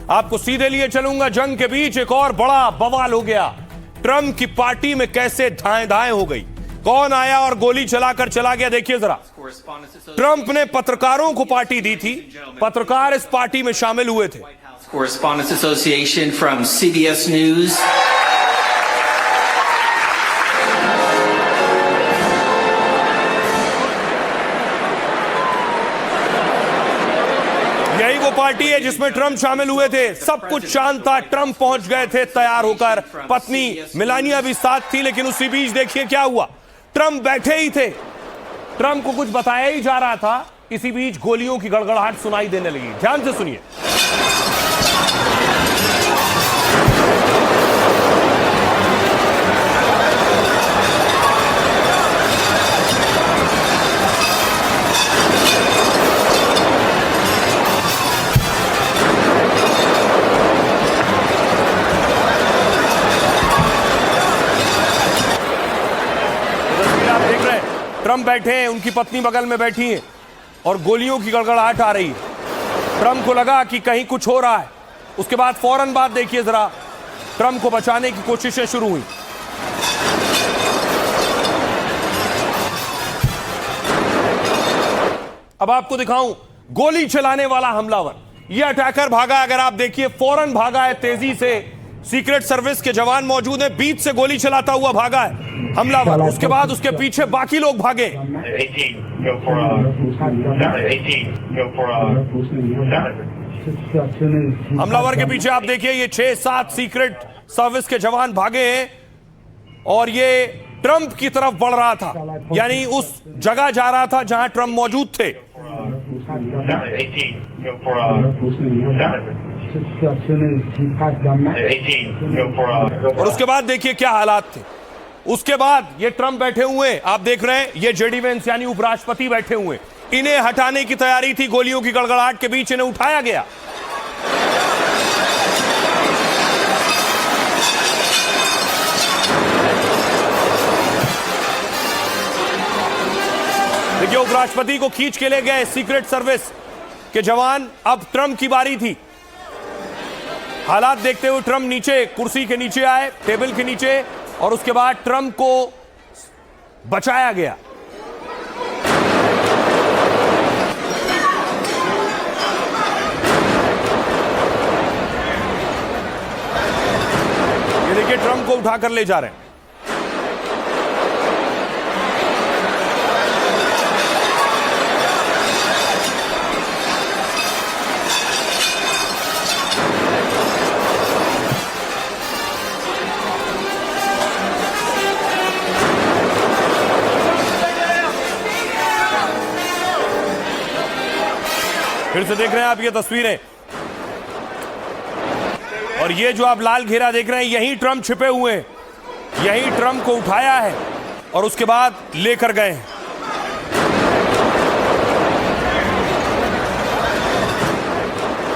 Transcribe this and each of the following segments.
आपको सीधे लिए चलूंगा। जंग के बीच एक और बड़ा बवाल हो गया। ट्रंप की पार्टी में कैसे धाएं धाएं हो गई, कौन आया और गोली चलाकर चला गया, देखिए जरा। ट्रंप ने पत्रकारों को पार्टी दी थी, पत्रकार इस पार्टी में शामिल हुए थे। Correspondents Association from CBS News. यही वो पार्टी है जिसमें ट्रंप शामिल हुए थे। सब कुछ शांत था, ट्रंप पहुंच गए थे तैयार होकर, पत्नी मेलानिया भी साथ थी। लेकिन उसी बीच देखिए क्या हुआ। ट्रंप बैठे ही थे, ट्रंप को कुछ बताया ही जा रहा था, इसी बीच गोलियों की गड़गड़ाहट सुनाई देने लगी। ध्यान से सुनिए। ट्रंप बैठे हैं, उनकी पत्नी बगल में बैठी है और गोलियों की गड़गड़ाहट आ रही है। ट्रंप को लगा कि कहीं कुछ हो रहा है। उसके बाद फौरन बात देखिए जरा, ट्रंप को बचाने की कोशिशें शुरू हुई। अब आपको दिखाऊं गोली चलाने वाला हमलावर, यह अटैकर भागा। अगर आप देखिए फौरन भागा है तेजी से। सीक्रेट सर्विस के जवान मौजूद हैं, बीच से गोली चलाता हुआ भागा है हमलावर। उसके बाद उसके पीछे बाकी लोग भागे। हमलावर के पीछे आप देखिए ये 6-7 सीक्रेट सर्विस के जवान भागे हैं और ये ट्रंप की तरफ बढ़ रहा था, यानी उस जगह जा रहा था जहां ट्रंप मौजूद थे। और उसके बाद देखिए क्या हालात थे। उसके बाद ये ट्रंप बैठे हुए, आप देख रहे हैं, ये जेडी वेंस यानी उपराष्ट्रपति बैठे हुए, इन्हें हटाने की तैयारी थी। गोलियों की गड़गड़ाहट के बीच इन्हें उठाया गया। देखिए उपराष्ट्रपति को खींच के ले गए सीक्रेट सर्विस के जवान। अब ट्रंप की बारी थी। हालात देखते हुए ट्रंप नीचे, कुर्सी के नीचे आए, टेबल के नीचे, और उसके बाद ट्रंप को बचाया गया। ये देखिए ट्रंप को उठाकर ले जा रहे हैं। फिर से देख रहे हैं आप ये तस्वीरें, और ये जो आप लाल घेरा देख रहे हैं, यहीं ट्रंप छिपे हुए हैं। यहीं ट्रंप को उठाया है और उसके बाद लेकर गए हैं।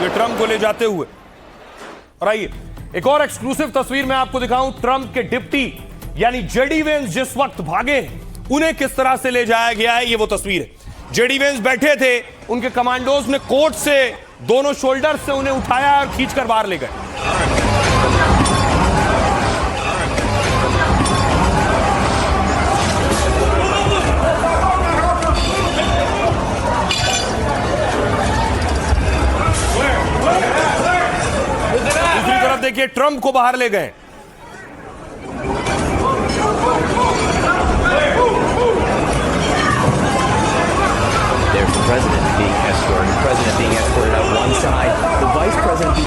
ये ट्रंप को ले जाते हुए। और आइए एक और एक्सक्लूसिव तस्वीर मैं आपको दिखाऊं। ट्रंप के डिप्टी यानी जेडी वेंस जिस वक्त भागे, उन्हें किस तरह से ले जाया गया है, ये वो तस्वीर है। जेडी वेंस बैठे थे, उनके कमांडोज ने कोट से दोनों शोल्डर से उन्हें उठाया और खींचकर बाहर ले गए। दूसरी तरफ देखिए ट्रंप को बाहर ले गए। President being escorted out one side, the vice president.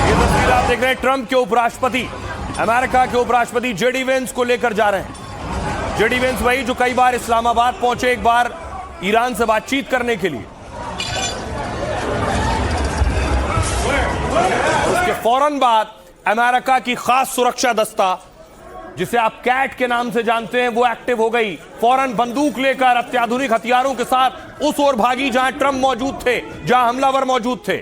ये तस्वीर आप देख रहे हैं, ट्रंप के उपराष्ट्रपति, अमेरिका के उपराष्ट्रपति जेडी वेंस को लेकर जा रहे हैं। जेडी वेंस वही जो कई बार इस्लामाबाद पहुंचे, एक बार ईरान से बातचीत करने के लिए। उसके फौरन बाद अमेरिका की खास सुरक्षा दस्ता, जिसे आप कैट के नाम से जानते हैं, वो एक्टिव हो गई। फौरन बंदूक लेकर अत्याधुनिक हथियारों के साथ उस ओर भागी जहां ट्रंप मौजूद थे, जहां हमलावर मौजूद थे।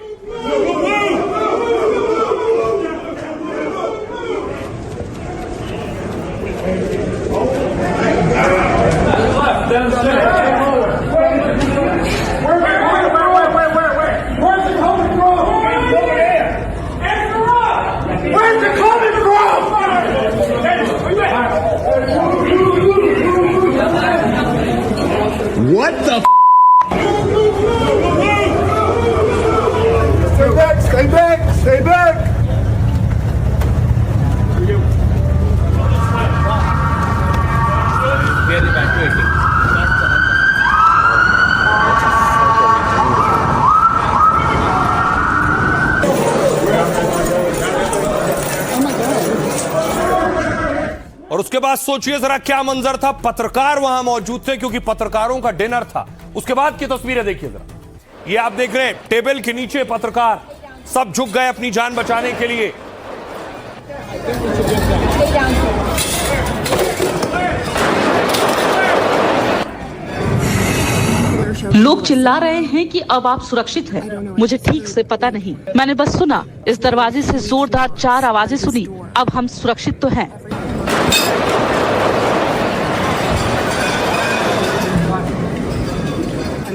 और उसके बाद सोचिए जरा क्या मंजर था, पत्रकार वहां मौजूद थे क्योंकि पत्रकारों का डिनर था। उसके बाद की तस्वीरें देखिए जरा, ये आप देख रहे हैं टेबल के नीचे पत्रकार सब झुक गए अपनी जान बचाने के लिए। लोग चिल्ला रहे हैं कि अब आप सुरक्षित हैं। मुझे ठीक से पता नहीं, मैंने बस सुना, इस दरवाजे से जोरदार 4 आवाजें सुनी। अब हम सुरक्षित तो हैं।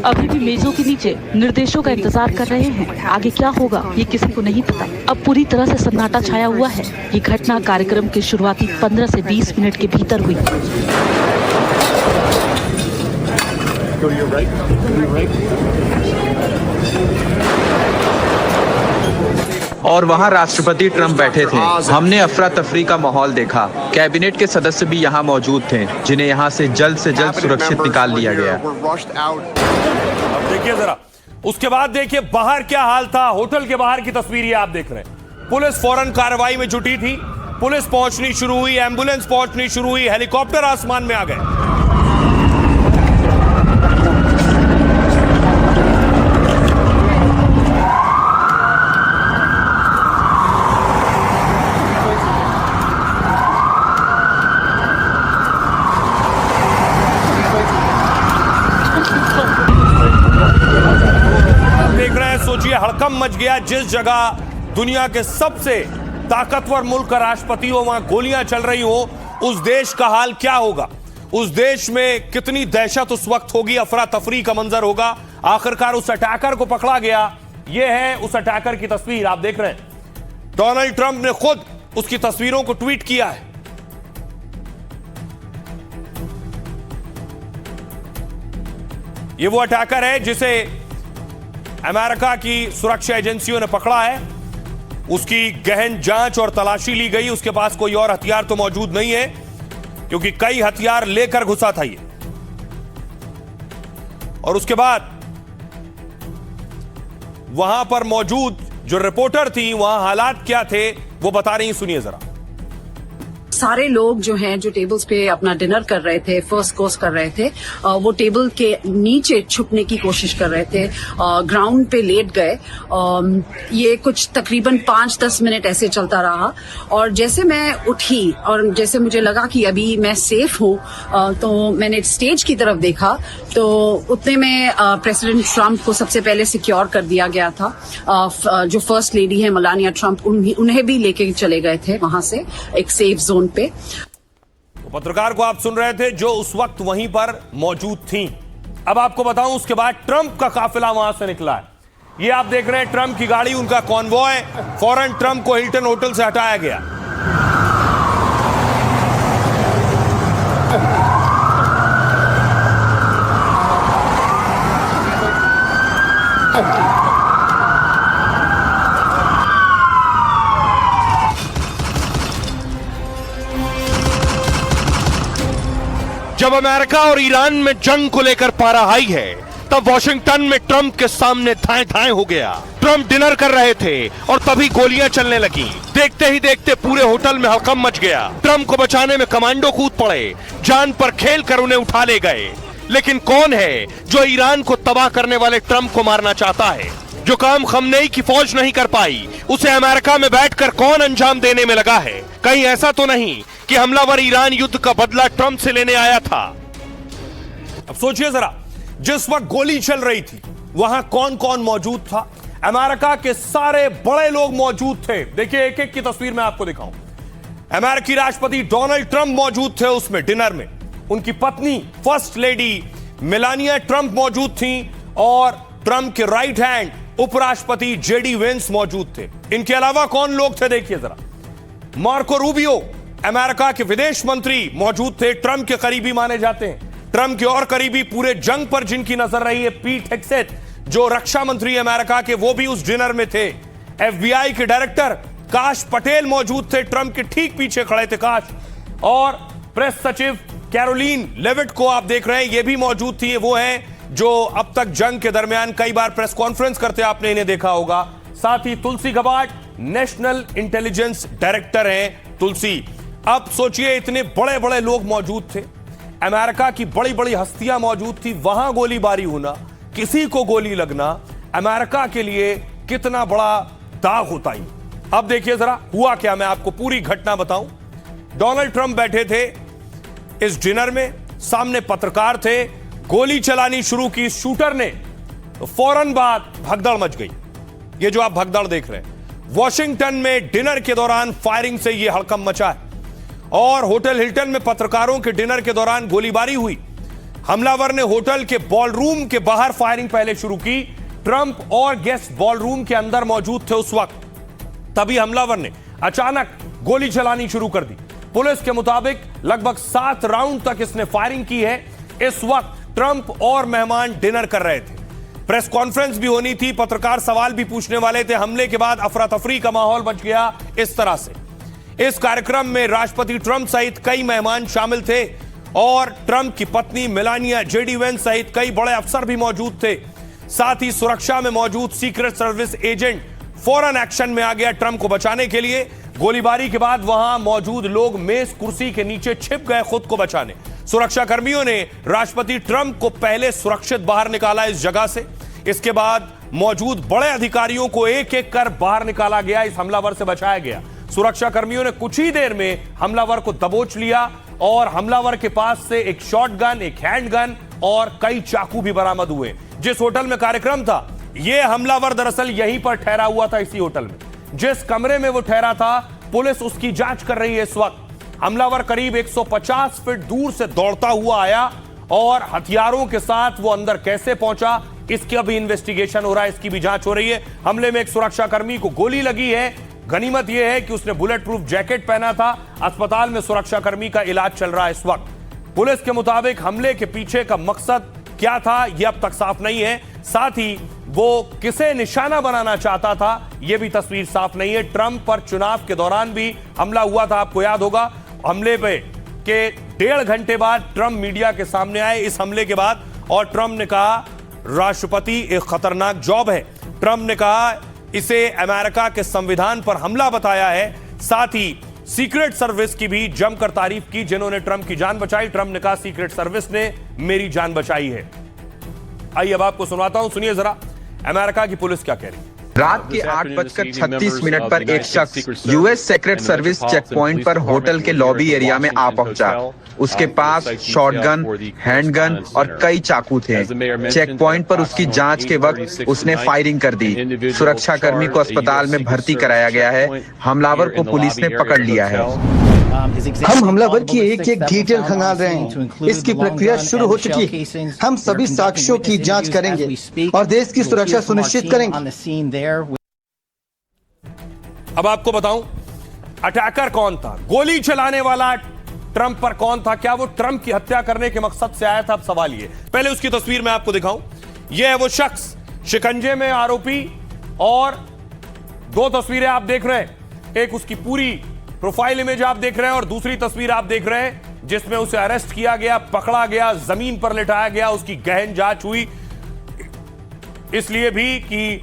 अभी भी मेजों के नीचे निर्देशों का इंतजार कर रहे हैं। आगे क्या होगा ये किसी को नहीं पता। अब पूरी तरह से सन्नाटा छाया हुआ है। ये घटना कार्यक्रम के शुरुआती 15 से 20 मिनट के भीतर हुई। और वहाँ राष्ट्रपति ट्रंप बैठे थे। हमने अफरा तफरी का माहौल देखा। कैबिनेट के सदस्य भी यहाँ मौजूद थे, जिन्हें यहाँ से जल्द सुरक्षित निकाल लिया गया। अब देखिए जरा, उसके बाद देखिए बाहर क्या हाल था। होटल के बाहर की तस्वीर आप देख रहे हैं। पुलिस फौरन कार्रवाई में जुटी थी। पुलिस पहुंचनी शुरू हुई, एम्बुलेंस पहुंचनी शुरू हुई, हेलीकॉप्टर आसमान में आ गए। सोचिए हड़कंप मच गया। जिस जगह दुनिया के सबसे ताकतवर मुल्क का राष्ट्रपति हो, वहां गोलियां चल रही हो, उस देश का हाल क्या होगा? उस देश में कितनी दहशत उस वक्त होगी, अफरा तफरी का मंजर होगा। आखिरकार उस अटैकर को पकड़ा गया। यह है उस अटैकर की तस्वीर आप देख रहे हैं। डोनाल्ड ट्रंप ने खुद उसकी तस्वीरों को ट्वीट किया है। यह वो अटैकर है जिसे अमेरिका की सुरक्षा एजेंसियों ने पकड़ा है। उसकी गहन जांच और तलाशी ली गई। उसके पास कोई और हथियार तो मौजूद नहीं है क्योंकि कई हथियार लेकर घुसा था ये। और उसके बाद वहां पर मौजूद जो रिपोर्टर थी, वहां हालात क्या थे वो बता रही, सुनिए जरा। सारे लोग जो हैं जो टेबल्स पे अपना डिनर कर रहे थे, फर्स्ट कोर्स कर रहे थे, वो टेबल के नीचे छुपने की कोशिश कर रहे थे, ग्राउंड पे लेट गए। ये कुछ तकरीबन 5-10 मिनट ऐसे चलता रहा। और जैसे मैं उठी और जैसे मुझे लगा कि अभी मैं सेफ हूँ, तो मैंने स्टेज की तरफ देखा तो उतने में प्रेसिडेंट ट्रंप को सबसे पहले सिक्योर कर दिया गया था। जो फर्स्ट लेडी है मेलानिया ट्रंप, उन्हें भी लेके चले गए थे वहां से एक सेफ जोन पे। तो पत्रकार को आप सुन रहे थे जो उस वक्त वहीं पर मौजूद थी। अब आपको बताऊं उसके बाद ट्रंप का काफिला वहां से निकला है। ये आप देख रहे हैं ट्रंप की गाड़ी, उनका कॉन्वॉय। फौरन ट्रंप को हिल्टन होटल से हटाया गया। जब अमेरिका और ईरान में जंग को लेकर पारा हाई है, तब वॉशिंगटन में ट्रंप के सामने धाए धाए हो गया। ट्रंप डिनर कर रहे थे और तभी गोलियां चलने लगी। देखते ही देखते पूरे होटल में हड़कंप मच गया। ट्रंप को बचाने में कमांडो कूद पड़े, जान पर खेल कर उन्हें उठा ले गए। लेकिन कौन है जो ईरान को तबाह करने वाले ट्रंप को मारना चाहता है? जो काम खमनेई की फौज नहीं कर पाई, उसे अमेरिका में बैठकर कौन अंजाम देने में लगा है? कहीं ऐसा तो नहीं कि हमलावर ईरान युद्ध का बदला ट्रंप से लेने आया था? अब सोचिए जरा, जिस वक्त गोली चल रही थी वहां कौन कौन मौजूद था? अमेरिका के सारे बड़े लोग मौजूद थे। देखिए एक एक की तस्वीर मैं आपको दिखाऊं। अमेरिकी राष्ट्रपति डोनाल्ड ट्रंप मौजूद थे उसमें डिनर में। उनकी पत्नी फर्स्ट लेडी मेलानिया ट्रंप मौजूद थी और ट्रंप के राइट हैंड उपराष्ट्रपति जेडी वेंस मौजूद थे। इनके अलावा कौन लोग थे देखिए जरा। मार्को रूबियो अमेरिका के विदेश मंत्री मौजूद थे, ट्रंप के करीबी माने जाते हैं। ट्रंप के और करीबी पूरे जंग पर जिनकी नजर रही है, पीट हेग्सेथ जो रक्षा मंत्री अमेरिका के, वो भी उस डिनर में थे। एफबीआई के डायरेक्टर काश पटेल मौजूद थे, ट्रंप के ठीक पीछे खड़े थे काश। और प्रेस सचिव कैरोलीन लेविट को आप देख रहे हैं, ये भी मौजूद थी। वो हैं जो अब तक जंग के दरमियान कई बार प्रेस कॉन्फ्रेंस करते आपने इन्हें देखा होगा। साथ ही तुलसी गबार्ड नेशनल इंटेलिजेंस डायरेक्टर हैं तुलसी। अब सोचिए, इतने बड़े बड़े लोग मौजूद थे, अमेरिका की बड़ी बड़ी हस्तियां मौजूद थी, वहां गोलीबारी होना, किसी को गोली लगना अमेरिका के लिए कितना बड़ा दाग होता ही। अब देखिए जरा हुआ क्या, मैं आपको पूरी घटना बताऊं। डोनाल्ड ट्रंप बैठे थे इस डिनर में, सामने पत्रकार थे, गोली चलानी शुरू की शूटर ने, तो फौरन बाद भगदड़ मच गई। ये जो आप भगदड़ देख रहे हैं, वॉशिंगटन में डिनर के दौरान फायरिंग से यह हड़कंप मचा है और होटल हिल्टन में पत्रकारों के डिनर के दौरान गोलीबारी हुई। हमलावर ने होटल के बॉलरूम के बाहर फायरिंग पहले शुरू की। ट्रंप और गेस्ट बॉलरूम के अंदर मौजूद थे उस वक्त। तभी हमलावर ने अचानक गोली चलानी शुरू कर दी। पुलिस के मुताबिक लगभग 7 राउंड तक इसने फायरिंग की है। इस वक्त ट्रंप और मेहमान डिनर कर रहे थे, प्रेस कॉन्फ्रेंस भी होनी थी, पत्रकार सवाल भी पूछने वाले थे। हमले के बाद अफरा तफरी का माहौल बच गया इस तरह से। इस कार्यक्रम में राष्ट्रपति ट्रंप सहित कई मेहमान शामिल थे और ट्रंप की पत्नी मेलानिया, जेडी वेंस सहित कई बड़े अफसर भी मौजूद थे। साथ ही सुरक्षा में मौजूद सीक्रेट सर्विस एजेंट फौरन एक्शन में आ गया ट्रंप को बचाने के लिए। गोलीबारी के बाद वहां मौजूद लोग मेज कुर्सी के नीचे छिप गए खुद को बचाने। सुरक्षा कर्मियों ने राष्ट्रपति ट्रंप को पहले सुरक्षित बाहर निकाला इस जगह से। इसके बाद मौजूद बड़े अधिकारियों को एक एक कर बाहर निकाला गया, इस हमलावर से बचाया गया। सुरक्षा कर्मियों ने कुछ ही देर में हमलावर को दबोच लिया और हमलावर के पास से एक शॉटगन, एक हैंडगन और कई चाकू भी बरामद हुए। जिस होटल में कार्यक्रम था, यह हमलावर दरअसल यहीं पर ठहरा हुआ था, इसी होटल में। जिस कमरे में वो ठहरा था, पुलिस उसकी जांच कर रही है इस वक्त। हमलावर करीब 150 फीट दूर से दौड़ता हुआ आया और हथियारों के साथ वो अंदर कैसे पहुंचा, इसका भी इन्वेस्टिगेशन हो रहा है, इसकी भी जांच हो रही है। हमले में एक सुरक्षाकर्मी को गोली लगी है। गनीमत यह है कि उसने बुलेट प्रूफ जैकेट पहना था। अस्पताल में सुरक्षाकर्मी का इलाज चल रहा है इस वक्त। पुलिस के मुताबिक हमले के पीछे का मकसद क्या था, यह अब तक साफ नहीं है। साथ ही वो किसे निशाना बनाना चाहता था, यह भी तस्वीर साफ नहीं है। ट्रंप पर चुनाव के दौरान भी हमला हुआ था, आपको याद होगा। हमले पे के 1.5 घंटे बाद ट्रंप मीडिया के सामने आए इस हमले के बाद, और ट्रंप ने कहा राष्ट्रपति एक खतरनाक जॉब है। ट्रंप ने कहा इसे अमेरिका के संविधान पर हमला बताया है। साथ ही सीक्रेट सर्विस की भी जमकर तारीफ की, जिन्होंने ट्रंप की जान बचाई। ट्रंप ने कहा सीक्रेट सर्विस ने मेरी जान बचाई है। आइए अब आपको सुनाता हूं, सुनिए जरा अमेरिका की पुलिस क्या कह रही है। रात के 8:36 पर एक शख्स US secret service check point पर होटल के लॉबी एरिया में आ पहुंचा। उसके पास शॉटगन, हैंडगन और कई चाकू थे। चेक पॉइंट पर उसकी जांच के वक्त उसने फायरिंग कर दी। सुरक्षाकर्मी को अस्पताल में भर्ती कराया गया है। हमलावर को पुलिस ने पकड़ लिया है। हम हमलावर की एक एक डिटेल खंगाल रहे हैं। इसकी प्रक्रिया शुरू हो चुकी है। हम सभी साक्ष्यों की जांच करेंगे और देश की सुरक्षा सुनिश्चित करेंगे। अब आपको बताऊं अटैकर कौन था, गोली चलाने वाला ट्रंप पर कौन था, क्या वो ट्रंप की हत्या करने के मकसद से आया था। अब सवाल ये, पहले उसकी तस्वीर मैं आपको दिखाऊं। यह है वो शख्स, शिकंजे में आरोपी, और 2 तस्वीरें आप देख रहे हैं। एक उसकी पूरी प्रोफाइल इमेज आप देख रहे हैं और दूसरी तस्वीर आप देख रहे हैं जिसमें उसे अरेस्ट किया गया, पकड़ा गया, जमीन पर लिटाया गया। उसकी गहन जांच हुई, इसलिए भी कि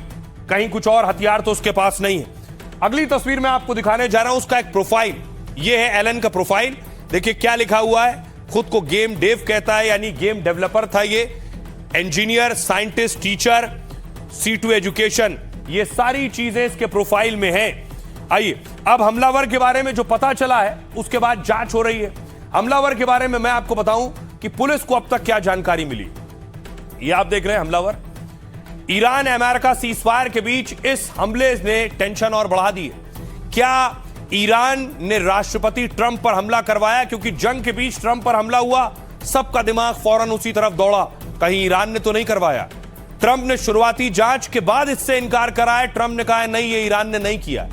कहीं कुछ और हथियार तो उसके पास नहीं है। अगली तस्वीर मैं आपको दिखाने जा रहा हूं उसका एक प्रोफाइल। यह है एलन का प्रोफाइल। देखिए क्या लिखा हुआ है, खुद को गेम डेव कहता है, यानी गेम डेवलपर था ये। Engineer, scientist, teacher, C2 education, ये सारी चीजें इसके प्रोफाइल में हैं। आइए अब हमलावर के बारे में जो पता चला है उसके बाद जांच हो रही है। हमलावर के बारे में मैं आपको बताऊं कि पुलिस को अब तक क्या जानकारी मिली। ये आप देख रहे हैं हमलावर। ईरान अमेरिका सीजफायर के बीच इस हमले ने टेंशन और बढ़ा दी है। क्या ईरान ने राष्ट्रपति ट्रंप पर हमला करवाया? क्योंकि जंग के बीच ट्रंप पर हमला हुआ, सबका दिमाग फौरन उसी तरफ दौड़ा, कहीं ईरान ने तो नहीं करवाया। ट्रंप ने शुरुआती जांच के बाद इससे इनकार करा है। ट्रंप ने कहा है नहीं, ये ईरान ने नहीं किया।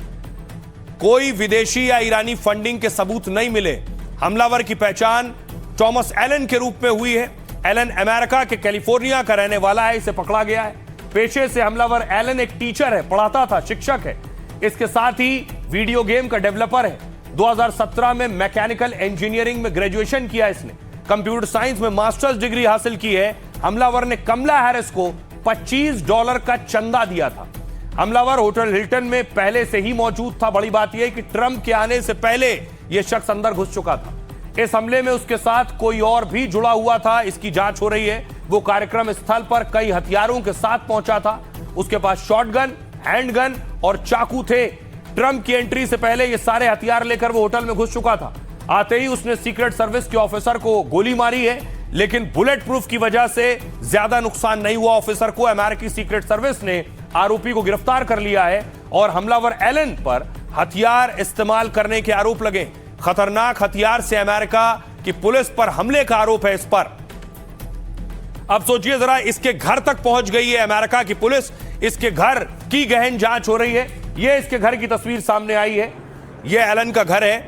कोई विदेशी या ईरानी फंडिंग के सबूत नहीं मिले। हमलावर की पहचान थॉमस एलन के रूप में हुई है। एलन अमेरिका के कैलिफोर्निया का रहने वाला है, इसे पकड़ा गया है। पेशे से हमलावर एलन एक टीचर है, पढ़ाता था, शिक्षक है। इसके साथ ही वीडियो गेम का डेवलपर है। 2017 में मैकेनिकल इंजीनियरिंग में ग्रेजुएशन किया इसने। कंप्यूटर साइंस में मास्टर्स डिग्री हासिल की है। हमलावर ने कमला हैरिस को $25 का चंदा दिया था। हमलावर होटल हिल्टन में पहले से ही मौजूद था। बड़ी बात यह कि ट्रंप के आने से पहले यह शख्स अंदर घुस चुका था। इस हमले में उसके साथ कोई और भी जुड़ा हुआ था, इसकी जांच हो रही है। वो कार्यक्रम स्थल पर कई हथियारों के साथ पहुंचा था। उसके पास शॉटगन, हैंडगन और चाकू थे। ट्रंप की एंट्री से पहले ये सारे हथियार लेकर वो होटल में घुस चुका था। आते ही उसने सीक्रेट सर्विस के ऑफिसर को गोली मारी है, लेकिन बुलेट प्रूफ की वजह से ज्यादा नुकसान नहीं हुआ ऑफिसर को। अमेरिकी सीक्रेट सर्विस ने आरोपी को गिरफ्तार कर लिया है और हमलावर एलन पर हथियार इस्तेमाल करने के आरोप लगे। खतरनाक हथियार से अमेरिका की पुलिस पर हमले का आरोप है इस पर। अब सोचिए जरा, इसके घर तक पहुंच गई है अमेरिका की पुलिस। इसके घर की गहन जांच हो रही है। यह इसके घर की तस्वीर सामने आई है। यह एलन का घर है।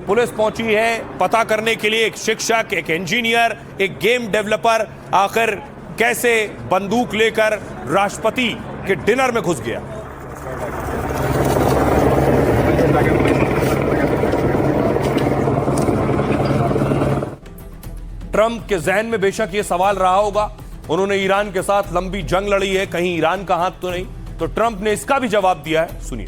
पुलिस पहुंची है पता करने के लिए। एक शिक्षक, एक इंजीनियर, एक गेम डेवलपर आखिर कैसे बंदूक लेकर राष्ट्रपति के डिनर में घुस गया। ट्रंप के जहन में बेशक यह सवाल रहा होगा, उन्होंने ईरान के साथ लंबी जंग लड़ी है, कहीं ईरान का हाथ तो नहीं। तो ट्रंप ने इसका भी जवाब दिया है, सुनिए।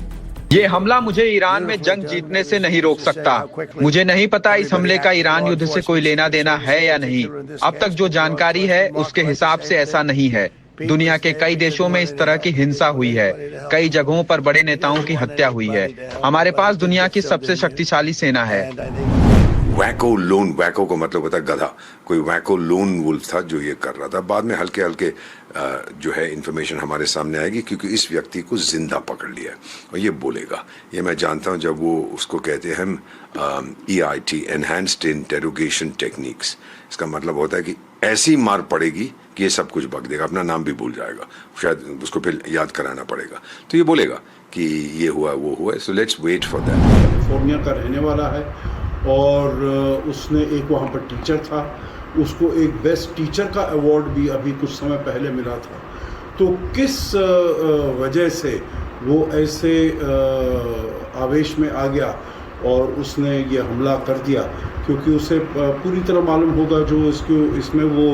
ये हमला मुझे ईरान में जंग जीतने से नहीं रोक सकता। मुझे नहीं पता इस हमले का ईरान युद्ध से कोई लेना देना है या नहीं। अब तक जो जानकारी है उसके हिसाब से ऐसा नहीं है। दुनिया के कई देशों में इस तरह की हिंसा हुई है। कई जगहों पर बड़े नेताओं की हत्या हुई है। हमारे पास दुनिया की सबसे शक्तिशाली सेना है। वैको को मतलब होता है गधा। कोई वैको लोन वुल्फ था जो ये कर रहा था। बाद में हल्के हल्के जो है इंफॉर्मेशन हमारे सामने आएगी, क्योंकि इस व्यक्ति को जिंदा पकड़ लिया है और ये बोलेगा। ये मैं जानता हूँ, जब वो उसको कहते हैं हम EIT, एनहांस्ड इंटेरोगेशन टेक्निक्स। इसका मतलब होता है कि ऐसी मार पड़ेगी कि ये सब कुछ बक देगा, अपना नाम भी भूल जाएगा, शायद उसको फिर याद कराना पड़ेगा। तो ये बोलेगा कि ये हुआ वो हुआ। So let's wait for that. California का रहने वाला है और उसने एक वहाँ पर टीचर था, उसको एक बेस्ट टीचर का अवार्ड भी अभी कुछ समय पहले मिला था। तो किस वजह से वो ऐसे आवेश में आ गया और उसने ये हमला कर दिया, क्योंकि उसे पूरी तरह मालूम होगा जो इसमें वो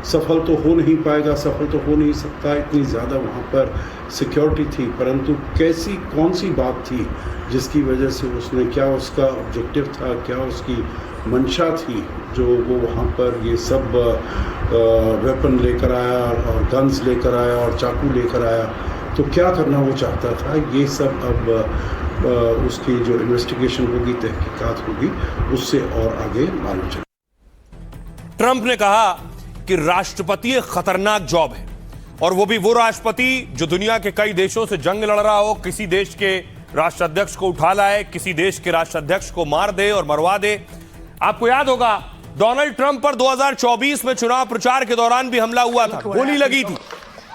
सफल तो हो नहीं पाएगा, सफल तो हो नहीं सकता, इतनी ज़्यादा वहाँ पर सिक्योरिटी थी। परंतु कौन सी बात थी जिसकी वजह से उसने, क्या उसका ऑब्जेक्टिव था, क्या उसकी मंशा थी, जो वो वहाँ पर ये सब वेपन लेकर आया और गन्स लेकर आया और चाकू लेकर आया। तो क्या करना वो चाहता था, ये सब अब उसकी जो इन्वेस्टिगेशन होगी, तहकीकात होगी, उससे और आगे मालूम चलेगा। ट्रंप ने कहा कि राष्ट्रपति एक खतरनाक जॉब है, और वो भी वो राष्ट्रपति जो दुनिया के कई देशों से जंग लड़ रहा हो, किसी देश के राष्ट्राध्यक्ष को उठा लाए, किसी देश के राष्ट्राध्यक्ष को मार दे और मरवा दे। आपको याद होगा डोनाल्ड ट्रंप पर 2024 में चुनाव प्रचार के दौरान भी हमला हुआ था, गोली लगी थी,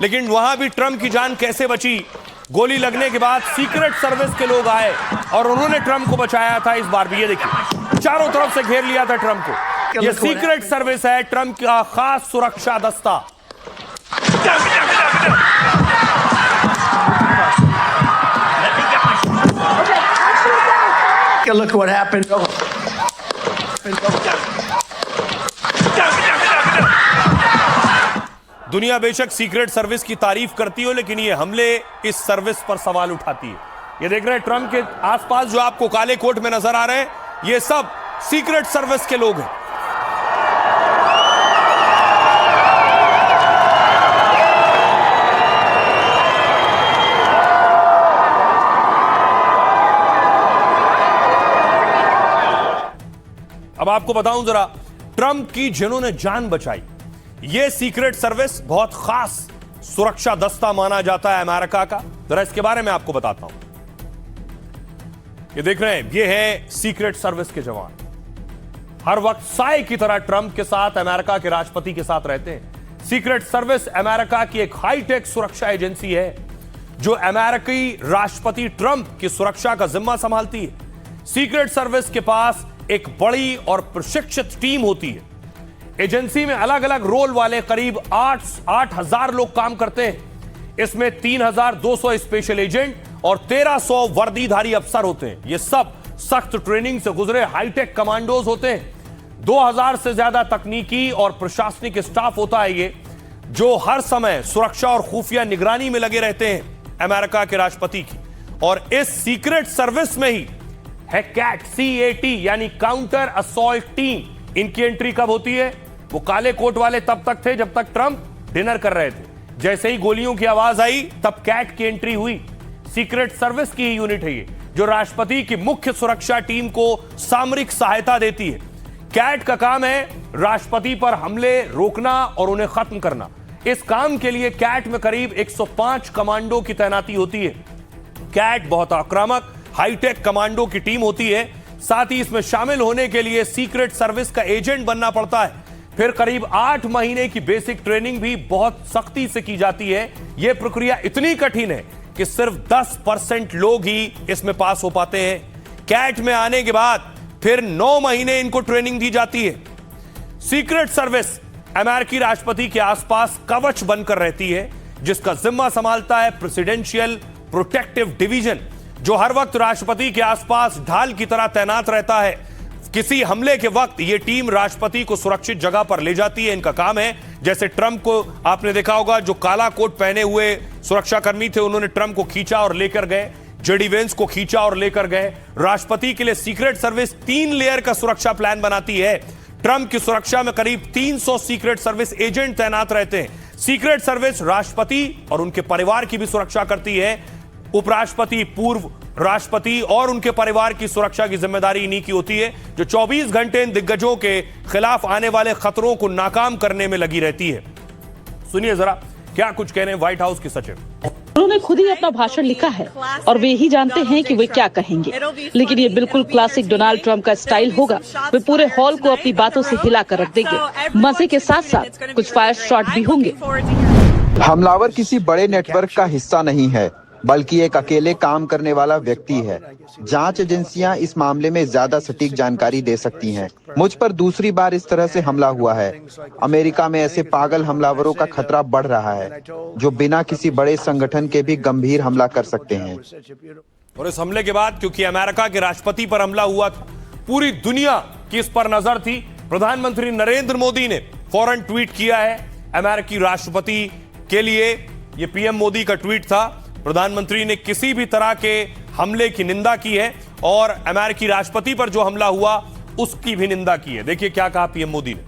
लेकिन वहां भी ट्रंप की जान कैसे बची। गोली लगने के बाद सीक्रेट सर्विस के लोग आए और उन्होंने ट्रंप को बचाया था। इस बार भी ये देखिए, चारों तरफ से घेर लिया था ट्रंप को। ये सीक्रेट सर्विस है, ट्रंप का खास सुरक्षा दस्ता। Look what happened. दुनिया बेशक सीक्रेट सर्विस की तारीफ करती हो, लेकिन ये हमले इस सर्विस पर सवाल उठाती है। ये देख रहे हैं ट्रंप के आसपास जो आपको काले कोट में नजर आ रहे हैं, ये सब सीक्रेट सर्विस के लोग हैं। अब आपको बताऊं जरा, ट्रंप की जिन्होंने जान बचाई, यह सीक्रेट सर्विस बहुत खास सुरक्षा दस्ता माना जाता है अमेरिका का। जरा इसके बारे में आपको बताता हूं। ये देख रहे हैं, ये है सीक्रेट सर्विस के जवान। हर वक्त साए की तरह ट्रंप के साथ, अमेरिका के राष्ट्रपति के साथ रहते हैं। सीक्रेट सर्विस अमेरिका की एक हाईटेक सुरक्षा एजेंसी है जो अमेरिकी राष्ट्रपति ट्रंप की सुरक्षा का जिम्मा संभालती है। सीक्रेट सर्विस के पास एक बड़ी और प्रशिक्षित टीम होती है। एजेंसी में अलग अलग रोल वाले करीब 8,000 लोग काम करते हैं। इसमें 3,200 स्पेशल एजेंट और 1,300 वर्दीधारी अफसर होते हैं। ये सब सख्त ट्रेनिंग से गुजरे हाईटेक कमांडोज होते हैं। 2,000 से ज्यादा तकनीकी और प्रशासनिक स्टाफ होता है ये, जो हर समय सुरक्षा और खुफिया निगरानी में लगे रहते हैं। अमेरिका के राष्ट्रपति की, और इस सीक्रेट सर्विस में ही है कैट, CAT, यानी काउंटर असॉल्ट टीम। इनकी एंट्री कब होती है? वो काले कोट वाले तब तक थे जब तक ट्रंप डिनर कर रहे थे। जैसे ही गोलियों की आवाज आई तब कैट की एंट्री हुई। सीक्रेट सर्विस की ही यूनिट है ये, जो राष्ट्रपति की मुख्य सुरक्षा टीम को सामरिक सहायता देती है। कैट का काम है राष्ट्रपति पर हमले रोकना और उन्हें खत्म करना। इस काम के लिए कैट में करीब 105 कमांडो की तैनाती होती है। कैट बहुत आक्रामक हाईटेक कमांडो की टीम होती है। साथ ही इसमें शामिल होने के लिए सीक्रेट सर्विस का एजेंट बनना पड़ता है। फिर करीब 8 महीने की बेसिक ट्रेनिंग भी बहुत सख्ती से की जाती है। यह प्रक्रिया इतनी कठिन है कि सिर्फ 10% लोग ही इसमें पास हो पाते हैं। कैट में आने के बाद फिर 9 महीने इनको ट्रेनिंग दी जाती है। सीक्रेट सर्विस अमेरिकी राष्ट्रपति के आसपास कवच बनकर रहती है, जिसका जिम्मा संभालता है प्रेसिडेंशियल प्रोटेक्टिव डिवीजन, जो हर वक्त राष्ट्रपति के आसपास ढाल की तरह तैनात रहता है। किसी हमले के वक्त यह टीम राष्ट्रपति को सुरक्षित जगह पर ले जाती है। इनका काम है, जैसे ट्रंप को आपने देखा होगा, जो काला कोट पहने हुए सुरक्षाकर्मी थे उन्होंने ट्रंप को खींचा और लेकर गए, जेडी वेंस को खींचा और लेकर गए। राष्ट्रपति के लिए सीक्रेट सर्विस 3 लेयर का सुरक्षा प्लान बनाती है। ट्रंप की सुरक्षा में करीब 300 सीक्रेट सर्विस एजेंट तैनात रहते हैं। सीक्रेट सर्विस राष्ट्रपति और उनके परिवार की भी सुरक्षा करती है। उपराष्ट्रपति, पूर्व राष्ट्रपति और उनके परिवार की सुरक्षा की जिम्मेदारी इन्हीं की होती है, जो 24 घंटे इन दिग्गजों के खिलाफ आने वाले खतरों को नाकाम करने में लगी रहती है। सुनिए जरा क्या कुछ कह रहे हैं व्हाइट हाउस के सचिव। उन्होंने खुद ही अपना भाषण लिखा है और वे ही जानते हैं कि वे क्या कहेंगे, लेकिन ये बिल्कुल क्लासिक डोनाल्ड ट्रंप का स्टाइल होगा। वे पूरे हॉल को अपनी बातों से हिला कर रख देंगे। मजे के साथ साथ कुछ फायर शॉट भी होंगे। हमलावर किसी बड़े नेटवर्क का हिस्सा नहीं है, बल्कि एक अकेले काम करने वाला व्यक्ति है। जांच एजेंसियां इस मामले में ज्यादा सटीक जानकारी दे सकती हैं। मुझ पर दूसरी बार इस तरह से हमला हुआ है। अमेरिका में ऐसे पागल हमलावरों का खतरा बढ़ रहा है, जो बिना किसी बड़े संगठन के भी गंभीर हमला कर सकते हैं। और इस हमले के बाद, क्योंकि अमेरिका के राष्ट्रपति पर हमला हुआ था, पूरी दुनिया की इस पर नजर थी। प्रधानमंत्री नरेंद्र मोदी ने फौरन ट्वीट किया है अमेरिकी राष्ट्रपति के लिए। यह पीएम मोदी का ट्वीट था। प्रधानमंत्री ने किसी भी तरह के हमले की निंदा की है और अमेरिकी राष्ट्रपति पर जो हमला हुआ उसकी भी निंदा की है। देखिए क्या कहा पीएम मोदी ने।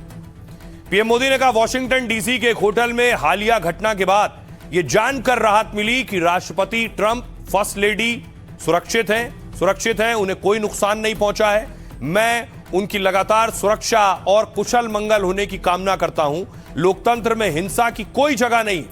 पीएम मोदी ने कहा, वॉशिंगटन डीसी के एक होटल में हालिया घटना के बाद यह जानकर राहत मिली कि राष्ट्रपति ट्रंप, फर्स्ट लेडी सुरक्षित हैं, उन्हें कोई नुकसान नहीं पहुंचा है। मैं उनकी लगातार सुरक्षा और कुशल मंगल होने की कामना करता हूं। लोकतंत्र में हिंसा की कोई जगह नहीं।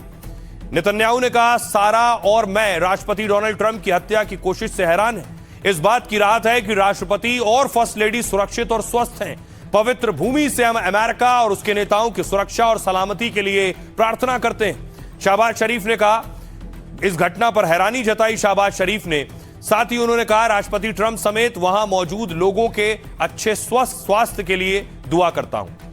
नेतन्याहू ने कहा, सारा और मैं राष्ट्रपति डोनाल्ड ट्रंप की हत्या की कोशिश से हैरान है। इस बात की राहत है कि राष्ट्रपति और फर्स्ट लेडी सुरक्षित और स्वस्थ हैं। पवित्र भूमि से हम अमेरिका और उसके नेताओं की सुरक्षा और सलामती के लिए प्रार्थना करते हैं। शहबाज शरीफ ने कहा, इस घटना पर हैरानी जताई शहबाज शरीफ ने। साथ ही उन्होंने कहा, राष्ट्रपति ट्रंप समेत वहां मौजूद लोगों के अच्छे स्वास्थ्य के लिए दुआ करता हूं।